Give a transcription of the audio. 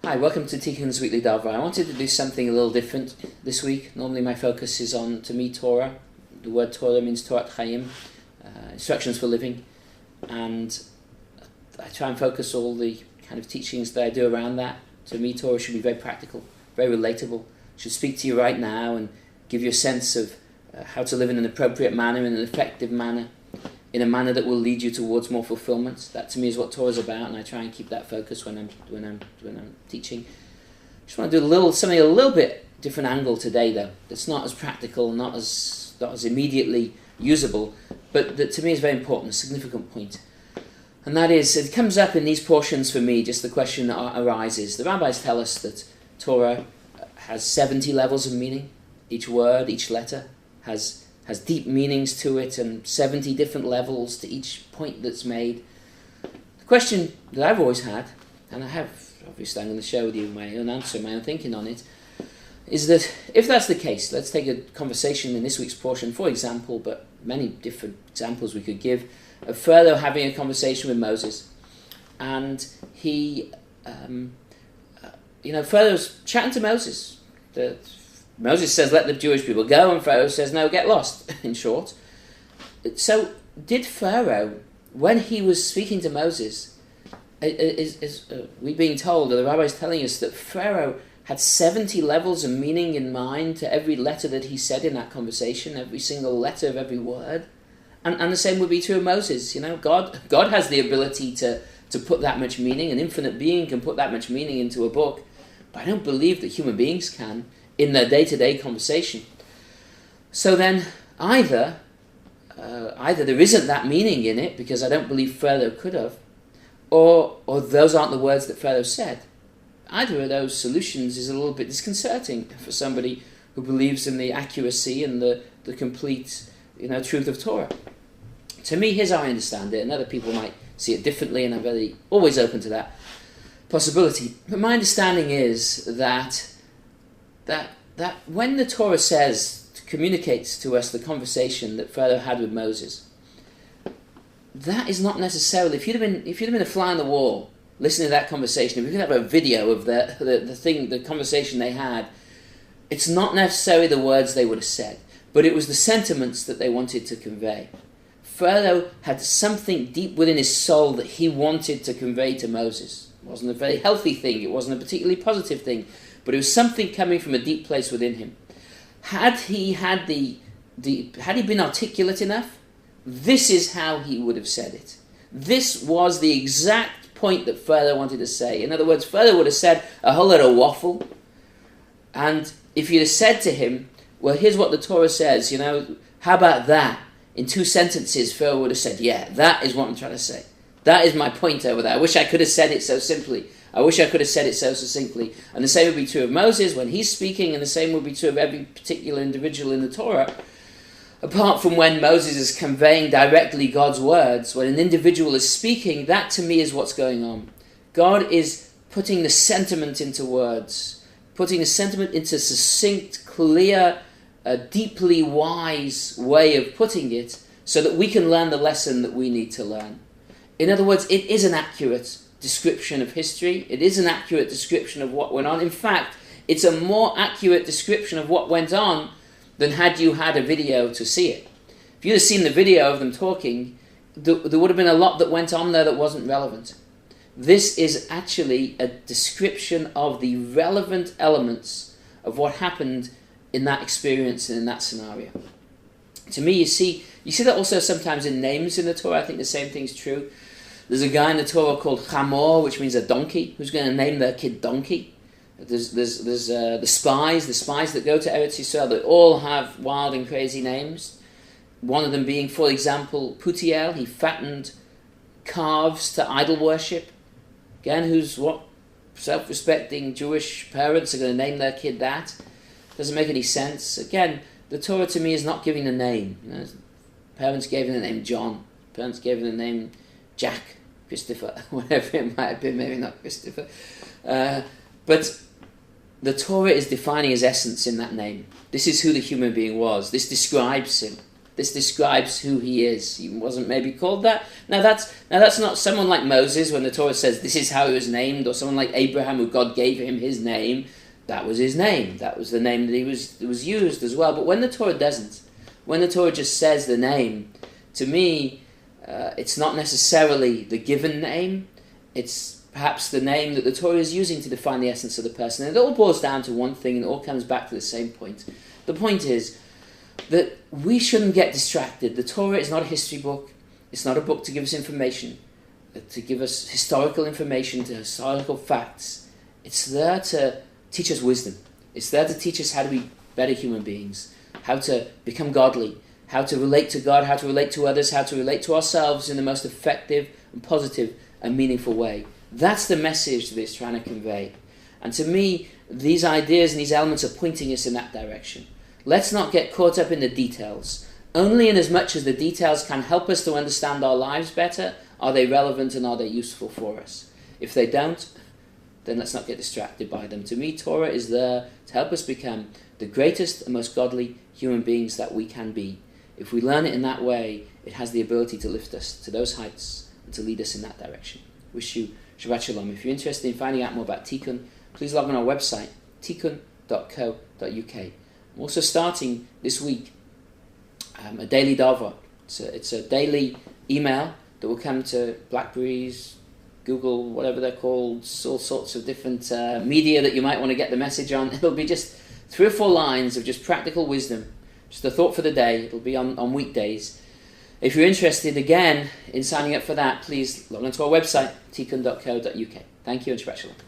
Hi, welcome to Tikkun's Weekly Dava. I wanted to do something a little different this week. Normally my focus is on, to me, Torah. The word Torah means Torat Chaim, instructions for living. And I try and focus all the kind of teachings that I do around that. To me, Torah should be very practical, very relatable. It should speak to you right now and give you a sense of how to live in an appropriate manner, in an effective manner, in a manner that will lead you towards more fulfillment. That to me is what Torah is about, and I try and keep that focus when I'm teaching. I just want to do something a little bit different angle today, though. That's not as practical, not as immediately usable, but that to me is very important, a significant point. And that is, it comes up in these portions for me, just the question that arises. The rabbis tell us that Torah has 70 levels of meaning. Each word, each letter has deep meanings to it, and 70 different levels to each point that's made. The question that I've always had, and I have, obviously I'm going to share with you my own answer, my own thinking on it, is that if that's the case, let's take a conversation in this week's portion, for example, but many different examples we could give, of Pharaoh having a conversation with Moses. And he, Pharaoh's chatting to Moses. Moses says, let the Jewish people go, and Pharaoh says, no, get lost, in short. So, did Pharaoh, when he was speaking to Moses, we being told, or the rabbis telling us, that Pharaoh had 70 levels of meaning in mind to every letter that he said in that conversation, every single letter of every word? And the same would be true of Moses. God has the ability to put that much meaning. An infinite being can put that much meaning into a book, but I don't believe that human beings can in their day-to-day conversation. So then, either there isn't that meaning in it, because I don't believe Pharaoh could have, or those aren't the words that Pharaoh said. Either of those solutions is a little bit disconcerting for somebody who believes in the accuracy and the complete truth of Torah. To me, here's how I understand it, and other people might see it differently, and I'm always open to that possibility. But my understanding is that when the Torah communicates to us the conversation that Pharaoh had with Moses, that is not necessarily, if you'd have been a fly on the wall listening to that conversation, if you could have a video of the conversation they had, it's not necessarily the words they would have said, but it was the sentiments that they wanted to convey. Pharaoh had something deep within his soul that he wanted to convey to Moses. It wasn't a very healthy thing, it wasn't a particularly positive thing, but it was something coming from a deep place within him. Had he been articulate enough, this is how he would have said it. This was the exact point that Pharaoh wanted to say. In other words, Pharaoh would have said a whole lot of waffle, and if you'd have said to him, well, here's what the Torah says, how about that? In 2 sentences, Pharaoh would have said, yeah, that is what I'm trying to say. That is my point over there. I wish I could have said it so simply. I wish I could have said it so succinctly. And the same would be true of Moses when he's speaking, and the same would be true of every particular individual in the Torah. Apart from when Moses is conveying directly God's words, when an individual is speaking, that to me is what's going on. God is putting the sentiment into words, putting the sentiment into succinct, clear, deeply wise way of putting it, so that we can learn the lesson that we need to learn. In other words, it is an accurate description of history. It is an accurate description of what went on. In fact, it's a more accurate description of what went on than had you had a video to see it. If you'd have seen the video of them talking, there would have been a lot that went on there that wasn't relevant. This is actually a description of the relevant elements of what happened in that experience and in that scenario. To me, you see that also sometimes in names in the Torah. I think the same thing's true. There's a guy in the Torah called Chamor, which means a donkey. Who's going to name their kid Donkey? There's the spies that go to Eretz Yisrael. They all have wild and crazy names. One of them being, for example, Putiel. He fattened calves to idol worship. Again, what self-respecting Jewish parents are going to name their kid that? Doesn't make any sense. Again, the Torah to me is not giving a name. Parents gave him the name John. Parents gave him the name Jack, Christopher, whatever it might have been, maybe not Christopher. But the Torah is defining his essence in that name. This is who the human being was. This describes him. This describes who he is. He wasn't maybe called that. Now that's not someone like Moses when the Torah says this is how he was named, or someone like Abraham who God gave him his name. That was his name. That was the name that was used as well. But when the Torah doesn't, when the Torah just says the name, to me, it's not necessarily the given name. It's perhaps the name that the Torah is using to define the essence of the person. And it all boils down to one thing, and it all comes back to the same point. The point is that we shouldn't get distracted. The Torah is not a history book. It's not a book to give us information, to give us historical information, to historical facts. It's there to teach us wisdom. It's there to teach us how to be better human beings, how to become godly, how to relate to God, how to relate to others, how to relate to ourselves in the most effective and positive and meaningful way. That's the message that it's trying to convey. And to me, these ideas and these elements are pointing us in that direction. Let's not get caught up in the details. Only in as much as the details can help us to understand our lives better, are they relevant and are they useful for us. If they don't, then let's not get distracted by them. To me, Torah is there to help us become the greatest and most godly human beings that we can be. If we learn it in that way, it has the ability to lift us to those heights and to lead us in that direction. Wish you Shabbat Shalom. If you're interested in finding out more about Tikkun, please log on our website, tikkun.co.uk. I'm also starting this week a daily Dava. It's a daily email that will come to Blackberries, Google, whatever they're called, all sorts of different media that you might want to get the message on. It'll be just 3 or 4 lines of just practical wisdom, just a thought for the day. It'll be on weekdays. If you're interested, again, in signing up for that, please log on to our website, tikkun.co.uk. Thank you and Shabbat Shalom.